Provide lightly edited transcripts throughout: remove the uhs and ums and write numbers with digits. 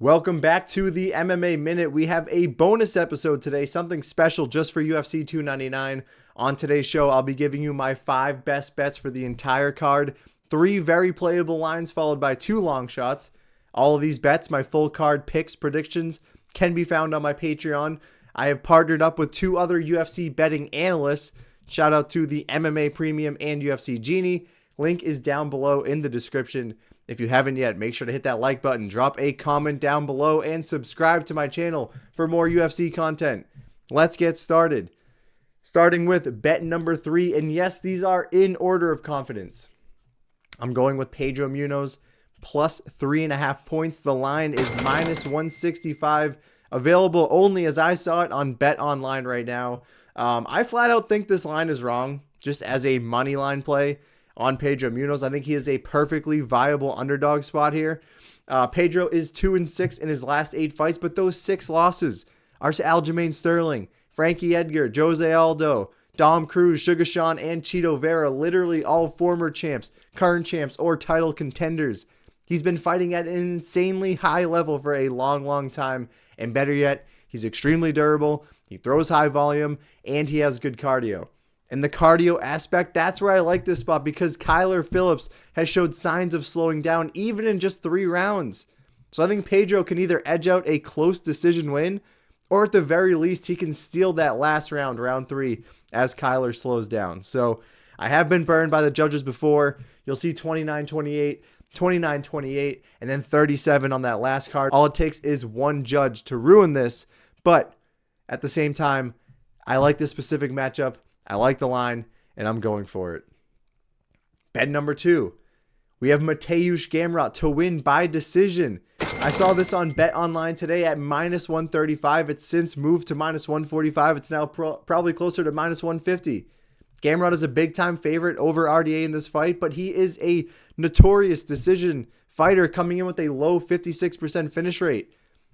Welcome back to the MMA Minute. We have a bonus episode today, something special just for UFC 299. On today's show, I'll be giving you my 5 best bets for the entire card, 3 very playable lines followed by 2 long shots. All of these bets, my full card picks, predictions, can be found on my Patreon. I have partnered up with 2 other UFC betting analysts. Shout out to the MMA Premium and UFC Genie. Link is down below in the description. If you haven't yet, make sure to hit that like button, drop a comment down below, and subscribe to my channel for more UFC content. Let's get started. Starting with bet number 3, and yes, these are in order of confidence. I'm going with Pedro Munoz plus 3.5 points. The line is minus 165, available only as I saw it on Bet Online right now. I flat out think this line is wrong, just as a money line play on Pedro Munoz. I think he is a perfectly viable underdog spot here. Pedro is 2-6 in his last 8 fights, but those 6 losses are to Aljamain Sterling, Frankie Edgar, Jose Aldo, Dom Cruz, Sugar Sean, and Chito Vera, literally all former champs, current champs, or title contenders. He's been fighting at an insanely high level for a long time, and better yet, he's extremely durable, he throws high volume, and he has good cardio. And the cardio aspect, that's where I like this spot because Kyler Phillips has showed signs of slowing down even in just 3 rounds. So I think Pedro can either edge out a close decision win, or at the very least, he can steal that last round, round 3, as Kyler slows down. So I have been burned by the judges before. You'll see 29-28, 29-28, and then 37 on that last card. All it takes is one judge to ruin this. But at the same time, I like this specific matchup. I like the line, and I'm going for it. Bet number 2. We have Mateusz Gamrot to win by decision. I saw this on Bet Online today at minus 135. It's since moved to minus 145. It's now probably closer to minus 150. Gamrot is a big-time favorite over RDA in this fight, but he is a notorious decision fighter coming in with a low 56% finish rate.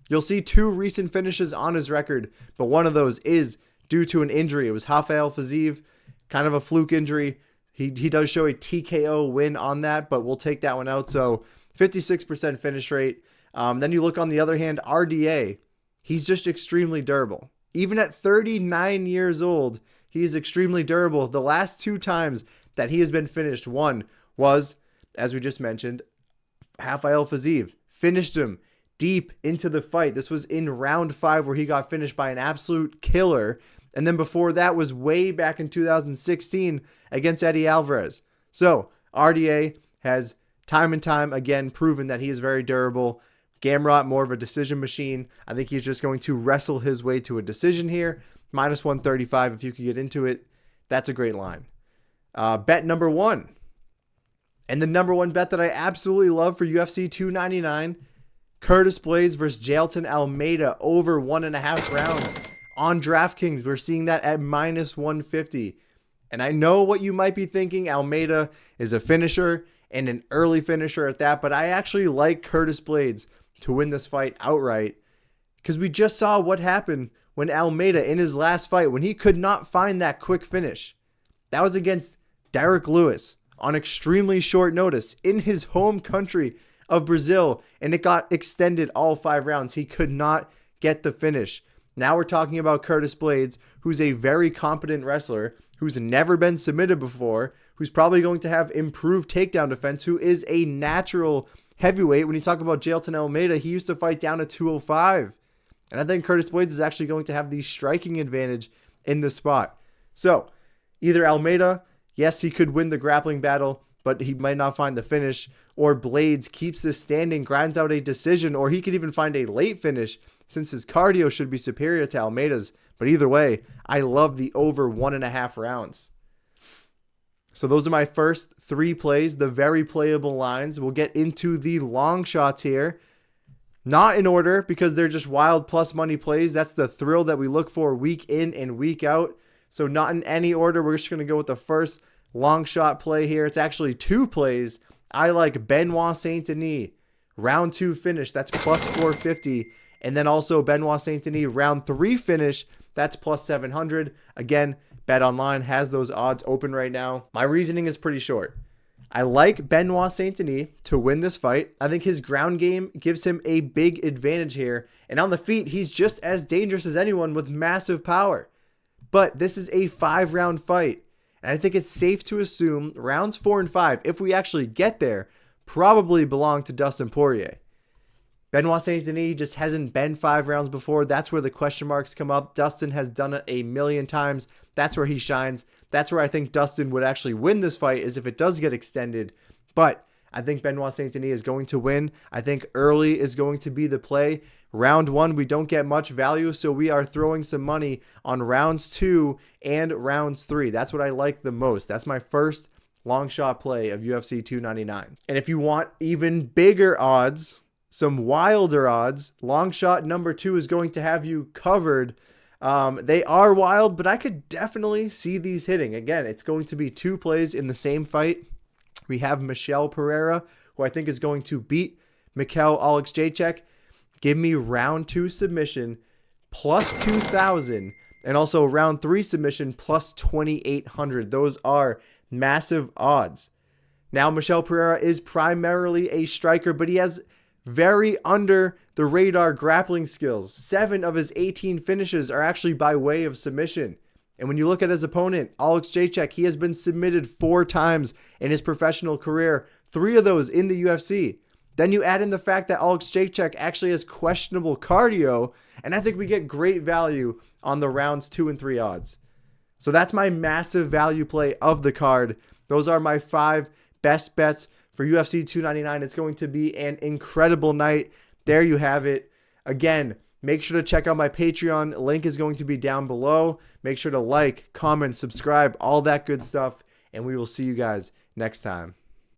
You'll see 2 recent finishes on his record, but one of those is due to an injury. It was Rafael Fiziev, kind of a fluke injury. He does show a TKO win on that, but we'll take that one out. So 56% finish rate. Then you look on the other hand, RDA, he's just extremely durable. Even at 39 years old, he is extremely durable. The last 2 times that he has been finished, one was, as we just mentioned, Rafael Fiziev finished him deep into the fight. This was in round 5 where he got finished by an absolute killer. And then before that was way back in 2016 against Eddie Alvarez. So RDA has time and time again proven that he is very durable. Gamrot, more of a decision machine. I think he's just going to wrestle his way to a decision here. Minus 135 if you could get into it. That's a great line. Bet number 1. And the number 1 bet that I absolutely love for UFC 299, Curtis Blaydes versus Jailton Almeida over 1.5 rounds. On DraftKings, we're seeing that at minus 150. And I know what you might be thinking. Almeida is a finisher and an early finisher at that. But I actually like Curtis Blaydes to win this fight outright. Because we just saw what happened when Almeida in his last fight, when he could not find that quick finish. That was against Derek Lewis on extremely short notice in his home country of Brazil. And it got extended all 5 rounds. He could not get the finish. Now we're talking about Curtis Blaydes, who's a very competent wrestler, who's never been submitted before, who's probably going to have improved takedown defense, who is a natural heavyweight. When you talk about Jailton Almeida, he used to fight down at 205. And I think Curtis Blaydes is actually going to have the striking advantage in this spot. So either Almeida, yes, he could win the grappling battle, but he might not find the finish, or Blaydes keeps this standing, grinds out a decision, or he could even find a late finish since his cardio should be superior to Almeida's. But either way, I love the over 1.5 rounds. So those are my first 3 plays, the very playable lines. We'll get into the long shots here. Not in order because they're just wild plus money plays. That's the thrill that we look for week in and week out. So not in any order. We're just going to go with the first long shot play here. It's actually 2 plays. I like Benoit Saint-Denis, round 2 finish. That's plus 450. And then also Benoit Saint-Denis, round 3 finish. That's plus 700. Again, Bet Online has those odds open right now. My reasoning is pretty short. I like Benoit Saint-Denis to win this fight. I think his ground game gives him a big advantage here. And on the feet, he's just as dangerous as anyone with massive power. But this is a 5-round fight. And I think it's safe to assume rounds 4 and 5, if we actually get there, probably belong to Dustin Poirier. Benoit Saint-Denis just hasn't been 5 rounds before. That's where the question marks come up. Dustin has done it a million times. That's where he shines. That's where I think Dustin would actually win this fight, is if it does get extended. But I think Benoit Saint-Denis is going to win. I think early is going to be the play. Round 1, we don't get much value, so we are throwing some money on rounds 2 and rounds 3. That's what I like the most. That's my first long shot play of UFC 299. And if you want even bigger odds, some wilder odds, long shot number 2 is going to have you covered. They are wild, but I could definitely see these hitting. Again, it's going to be 2 plays in the same fight. We have Michel Pereira, who I think is going to beat Mikhail Alexejczyk. Give me round 2 submission plus 2,000, and also round 3 submission plus 2,800. Those are massive odds. Now, Michel Pereira is primarily a striker, but he has very under the radar grappling skills. 7 of his 18 finishes are actually by way of submission. And when you look at his opponent, Alexejczyk, he has been submitted 4 times in his professional career, 3 of those in the UFC. Then you add in the fact that Alexejczyk actually has questionable cardio, and I think we get great value on the rounds 2 and 3 odds. So that's my massive value play of the card. Those are my 5 best bets for UFC 299. It's going to be an incredible night. There you have it. Again, make sure to check out my Patreon. Link is going to be down below. Make sure to like, comment, subscribe, all that good stuff. And we will see you guys next time.